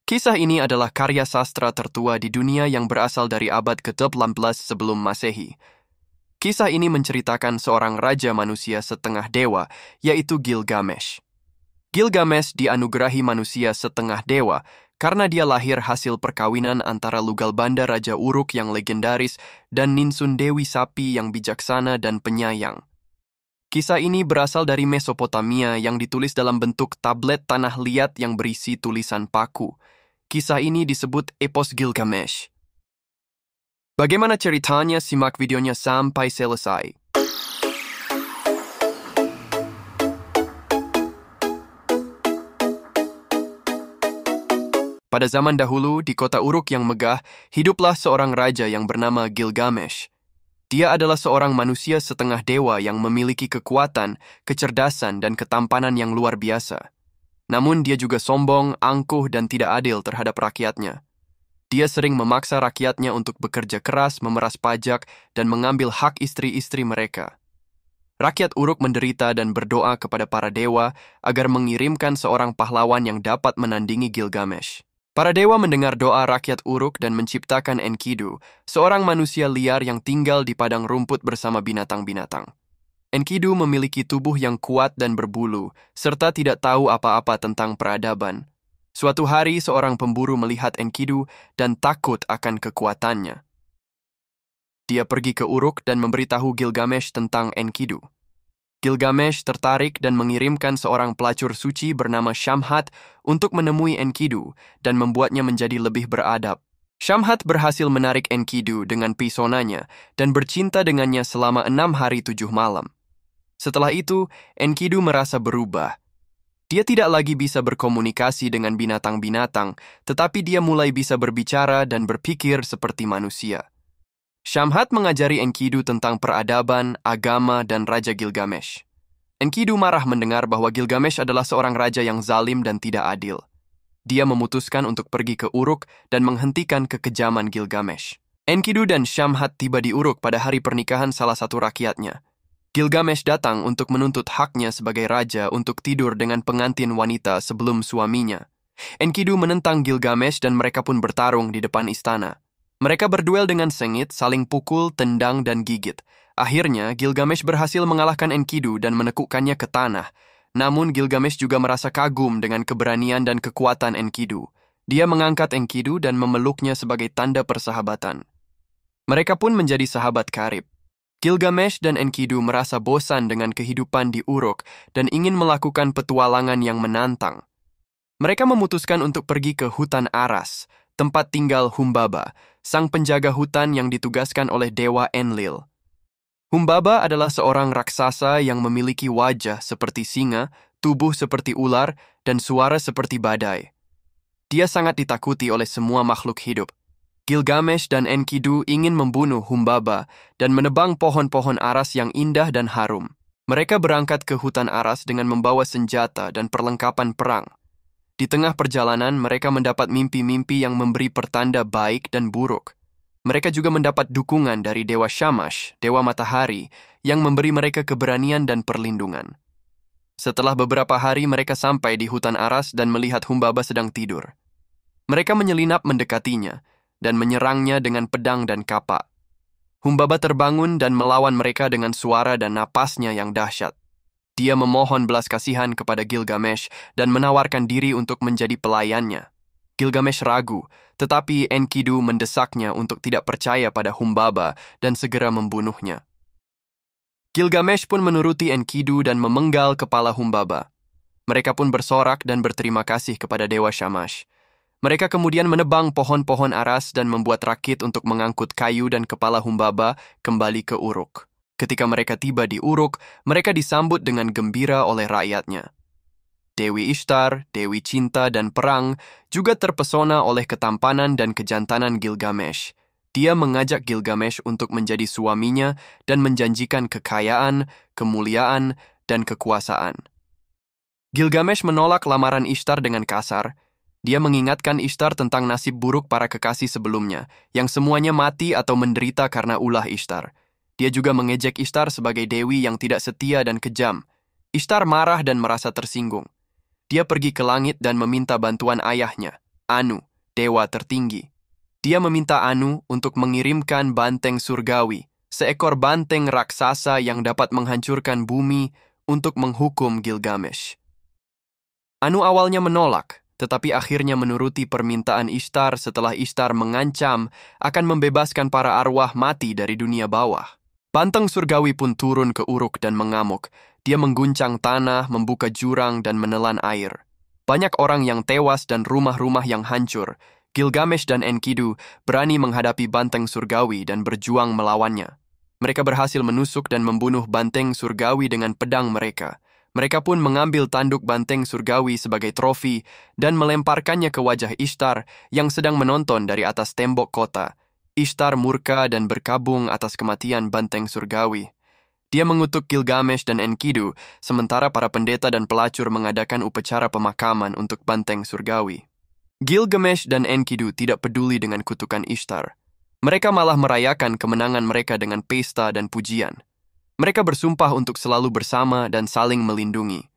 Kisah ini adalah karya sastra tertua di dunia yang berasal dari abad ke-18 sebelum Masehi. Kisah ini menceritakan seorang raja manusia setengah dewa, yaitu Gilgamesh. Gilgamesh dianugerahi manusia setengah dewa karena dia lahir hasil perkawinan antara Lugalbanda Raja Uruk yang legendaris dan Ninsun Dewi Sapi yang bijaksana dan penyayang. Kisah ini berasal dari Mesopotamia yang ditulis dalam bentuk tablet tanah liat yang berisi tulisan paku. Kisah ini disebut Epos Gilgamesh. Bagaimana ceritanya? Simak videonya sampai selesai. Pada zaman dahulu, di kota Uruk yang megah, hiduplah seorang raja yang bernama Gilgamesh. Dia adalah seorang manusia setengah dewa yang memiliki kekuatan, kecerdasan, dan ketampanan yang luar biasa. Namun dia juga sombong, angkuh, dan tidak adil terhadap rakyatnya. Dia sering memaksa rakyatnya untuk bekerja keras, memeras pajak, dan mengambil hak istri-istri mereka. Rakyat Uruk menderita dan berdoa kepada para dewa agar mengirimkan seorang pahlawan yang dapat menandingi Gilgamesh. Para dewa mendengar doa rakyat Uruk dan menciptakan Enkidu, seorang manusia liar yang tinggal di padang rumput bersama binatang-binatang. Enkidu memiliki tubuh yang kuat dan berbulu, serta tidak tahu apa-apa tentang peradaban. Suatu hari, seorang pemburu melihat Enkidu dan takut akan kekuatannya. Dia pergi ke Uruk dan memberitahu Gilgamesh tentang Enkidu. Gilgamesh tertarik dan mengirimkan seorang pelacur suci bernama Shamhat untuk menemui Enkidu dan membuatnya menjadi lebih beradab. Shamhat berhasil menarik Enkidu dengan pesonanya dan bercinta dengannya selama 6 hari 7 malam. Setelah itu, Enkidu merasa berubah. Dia tidak lagi bisa berkomunikasi dengan binatang-binatang, tetapi dia mulai bisa berbicara dan berpikir seperti manusia. Shamhat mengajari Enkidu tentang peradaban, agama, dan Raja Gilgamesh. Enkidu marah mendengar bahwa Gilgamesh adalah seorang raja yang zalim dan tidak adil. Dia memutuskan untuk pergi ke Uruk dan menghentikan kekejaman Gilgamesh. Enkidu dan Shamhat tiba di Uruk pada hari pernikahan salah satu rakyatnya. Gilgamesh datang untuk menuntut haknya sebagai raja untuk tidur dengan pengantin wanita sebelum suaminya. Enkidu menentang Gilgamesh dan mereka pun bertarung di depan istana. Mereka berduel dengan sengit, saling pukul, tendang, dan gigit. Akhirnya, Gilgamesh berhasil mengalahkan Enkidu dan menekukkannya ke tanah. Namun, Gilgamesh juga merasa kagum dengan keberanian dan kekuatan Enkidu. Dia mengangkat Enkidu dan memeluknya sebagai tanda persahabatan. Mereka pun menjadi sahabat karib. Gilgamesh dan Enkidu merasa bosan dengan kehidupan di Uruk dan ingin melakukan petualangan yang menantang. Mereka memutuskan untuk pergi ke hutan Aras, tempat tinggal Humbaba, sang penjaga hutan yang ditugaskan oleh Dewa Enlil. Humbaba adalah seorang raksasa yang memiliki wajah seperti singa, tubuh seperti ular, dan suara seperti badai. Dia sangat ditakuti oleh semua makhluk hidup. Gilgamesh dan Enkidu ingin membunuh Humbaba dan menebang pohon-pohon aras yang indah dan harum. Mereka berangkat ke hutan aras dengan membawa senjata dan perlengkapan perang. Di tengah perjalanan, mereka mendapat mimpi-mimpi yang memberi pertanda baik dan buruk. Mereka juga mendapat dukungan dari Dewa Shamash, Dewa Matahari, yang memberi mereka keberanian dan perlindungan. Setelah beberapa hari, mereka sampai di hutan aras dan melihat Humbaba sedang tidur. Mereka menyelinap mendekatinya dan menyerangnya dengan pedang dan kapak. Humbaba terbangun dan melawan mereka dengan suara dan napasnya yang dahsyat. Dia memohon belas kasihan kepada Gilgamesh dan menawarkan diri untuk menjadi pelayannya. Gilgamesh ragu, tetapi Enkidu mendesaknya untuk tidak percaya pada Humbaba dan segera membunuhnya. Gilgamesh pun menuruti Enkidu dan memenggal kepala Humbaba. Mereka pun bersorak dan berterima kasih kepada Dewa Shamash. Mereka kemudian menebang pohon-pohon aras dan membuat rakit untuk mengangkut kayu dan kepala Humbaba kembali ke Uruk. Ketika mereka tiba di Uruk, mereka disambut dengan gembira oleh rakyatnya. Dewi Ishtar, Dewi Cinta dan Perang juga terpesona oleh ketampanan dan kejantanan Gilgamesh. Dia mengajak Gilgamesh untuk menjadi suaminya dan menjanjikan kekayaan, kemuliaan, dan kekuasaan. Gilgamesh menolak lamaran Ishtar dengan kasar. Dia mengingatkan Ishtar tentang nasib buruk para kekasih sebelumnya, yang semuanya mati atau menderita karena ulah Ishtar. Dia juga mengejek Ishtar sebagai dewi yang tidak setia dan kejam. Ishtar marah dan merasa tersinggung. Dia pergi ke langit dan meminta bantuan ayahnya. Anu, dewa tertinggi. Dia meminta Anu untuk mengirimkan banteng surgawi, seekor banteng raksasa yang dapat menghancurkan bumi untuk menghukum Gilgamesh. Anu awalnya menolak, tetapi akhirnya menuruti permintaan Ishtar setelah Ishtar mengancam akan membebaskan para arwah mati dari dunia bawah. Banteng surgawi pun turun ke Uruk dan mengamuk. Dia mengguncang tanah, membuka jurang, dan menelan air. Banyak orang yang tewas dan rumah-rumah yang hancur. Gilgamesh dan Enkidu berani menghadapi banteng surgawi dan berjuang melawannya. Mereka berhasil menusuk dan membunuh banteng surgawi dengan pedang mereka. Mereka pun mengambil tanduk banteng surgawi sebagai trofi dan melemparkannya ke wajah Ishtar yang sedang menonton dari atas tembok kota. Ishtar murka dan berkabung atas kematian banteng surgawi. Dia mengutuk Gilgamesh dan Enkidu, sementara para pendeta dan pelacur mengadakan upacara pemakaman untuk banteng surgawi. Gilgamesh dan Enkidu tidak peduli dengan kutukan Ishtar. Mereka malah merayakan kemenangan mereka dengan pesta dan pujian. Mereka bersumpah untuk selalu bersama dan saling melindungi.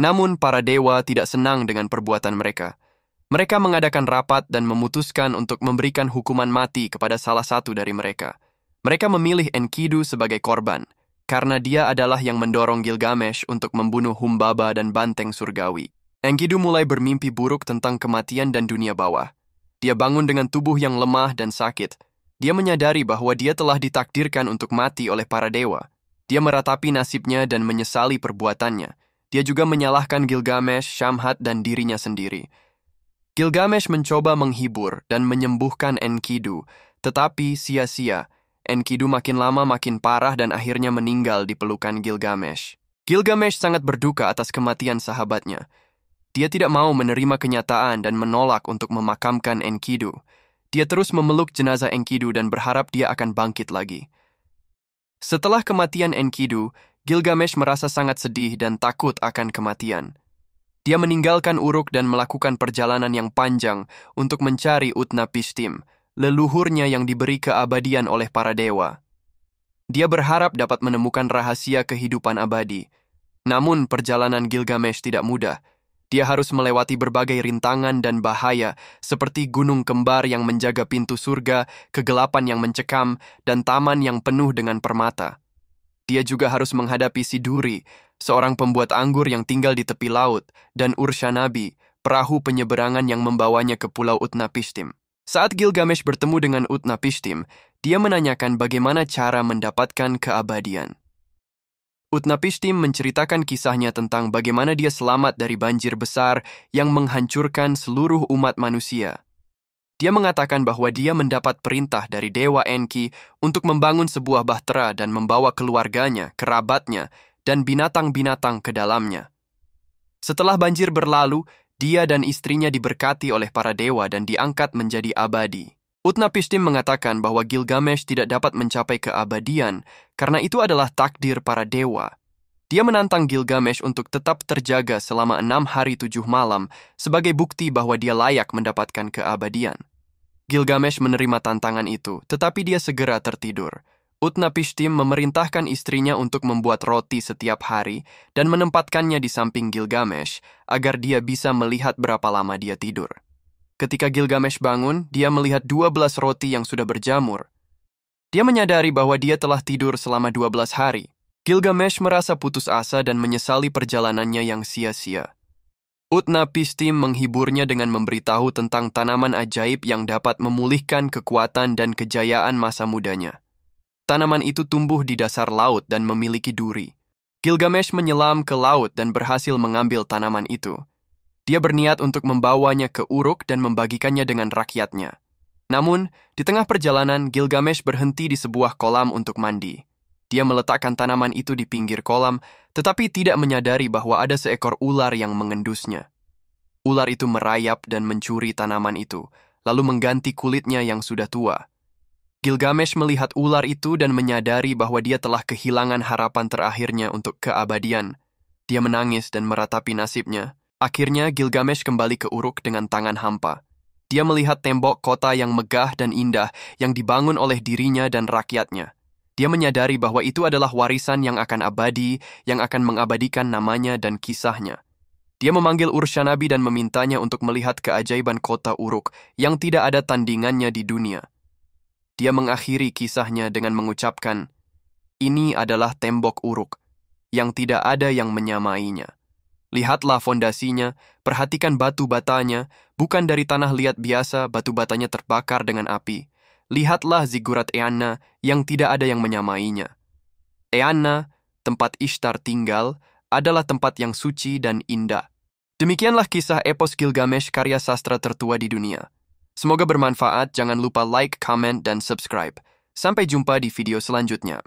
Namun para dewa tidak senang dengan perbuatan mereka. Mereka mengadakan rapat dan memutuskan untuk memberikan hukuman mati kepada salah satu dari mereka. Mereka memilih Enkidu sebagai korban, karena dia adalah yang mendorong Gilgamesh untuk membunuh Humbaba dan banteng surgawi. Enkidu mulai bermimpi buruk tentang kematian dan dunia bawah. Dia bangun dengan tubuh yang lemah dan sakit. Dia menyadari bahwa dia telah ditakdirkan untuk mati oleh para dewa. Dia meratapi nasibnya dan menyesali perbuatannya. Dia juga menyalahkan Gilgamesh, Shamhat, dan dirinya sendiri. Gilgamesh mencoba menghibur dan menyembuhkan Enkidu, tetapi sia-sia. Enkidu makin lama makin parah dan akhirnya meninggal di pelukan Gilgamesh. Gilgamesh sangat berduka atas kematian sahabatnya. Dia tidak mau menerima kenyataan dan menolak untuk memakamkan Enkidu. Dia terus memeluk jenazah Enkidu dan berharap dia akan bangkit lagi. Setelah kematian Enkidu, Gilgamesh merasa sangat sedih dan takut akan kematian. Dia meninggalkan Uruk dan melakukan perjalanan yang panjang untuk mencari Utnapishtim, leluhurnya yang diberi keabadian oleh para dewa. Dia berharap dapat menemukan rahasia kehidupan abadi. Namun perjalanan Gilgamesh tidak mudah. Dia harus melewati berbagai rintangan dan bahaya, seperti gunung kembar yang menjaga pintu surga, kegelapan yang mencekam, dan taman yang penuh dengan permata. Dia juga harus menghadapi Siduri, seorang pembuat anggur yang tinggal di tepi laut, dan Urshanabi, perahu penyeberangan yang membawanya ke pulau Utnapishtim. Saat Gilgamesh bertemu dengan Utnapishtim, dia menanyakan bagaimana cara mendapatkan keabadian. Utnapishtim menceritakan kisahnya tentang bagaimana dia selamat dari banjir besar yang menghancurkan seluruh umat manusia. Dia mengatakan bahwa dia mendapat perintah dari Dewa Enki untuk membangun sebuah bahtera dan membawa keluarganya, kerabatnya, dan binatang-binatang ke dalamnya. Setelah banjir berlalu, dia dan istrinya diberkati oleh para dewa dan diangkat menjadi abadi. Utnapishtim mengatakan bahwa Gilgamesh tidak dapat mencapai keabadian karena itu adalah takdir para dewa. Dia menantang Gilgamesh untuk tetap terjaga selama 6 hari 7 malam sebagai bukti bahwa dia layak mendapatkan keabadian. Gilgamesh menerima tantangan itu, tetapi dia segera tertidur. Utnapishtim memerintahkan istrinya untuk membuat roti setiap hari dan menempatkannya di samping Gilgamesh agar dia bisa melihat berapa lama dia tidur. Ketika Gilgamesh bangun, dia melihat 12 roti yang sudah berjamur. Dia menyadari bahwa dia telah tidur selama 12 hari. Gilgamesh merasa putus asa dan menyesali perjalanannya yang sia-sia. Utnapishtim menghiburnya dengan memberitahu tentang tanaman ajaib yang dapat memulihkan kekuatan dan kejayaan masa mudanya. Tanaman itu tumbuh di dasar laut dan memiliki duri. Gilgamesh menyelam ke laut dan berhasil mengambil tanaman itu. Dia berniat untuk membawanya ke Uruk dan membagikannya dengan rakyatnya. Namun, di tengah perjalanan, Gilgamesh berhenti di sebuah kolam untuk mandi. Dia meletakkan tanaman itu di pinggir kolam, tetapi tidak menyadari bahwa ada seekor ular yang mengendusnya. Ular itu merayap dan mencuri tanaman itu, lalu mengganti kulitnya yang sudah tua. Gilgamesh melihat ular itu dan menyadari bahwa dia telah kehilangan harapan terakhirnya untuk keabadian. Dia menangis dan meratapi nasibnya. Akhirnya Gilgamesh kembali ke Uruk dengan tangan hampa. Dia melihat tembok kota yang megah dan indah yang dibangun oleh dirinya dan rakyatnya. Dia menyadari bahwa itu adalah warisan yang akan abadi, yang akan mengabadikan namanya dan kisahnya. Dia memanggil Urshanabi dan memintanya untuk melihat keajaiban kota Uruk yang tidak ada tandingannya di dunia. Dia mengakhiri kisahnya dengan mengucapkan, "Ini adalah tembok Uruk, yang tidak ada yang menyamainya. Lihatlah fondasinya, perhatikan batu batanya, bukan dari tanah liat biasa batu batanya terbakar dengan api. Lihatlah zigurat Eanna yang tidak ada yang menyamainya. Eanna, tempat Ishtar tinggal, adalah tempat yang suci dan indah." Demikianlah kisah epos Gilgamesh, karya sastra tertua di dunia. Semoga bermanfaat, jangan lupa like, comment, dan subscribe. Sampai jumpa di video selanjutnya.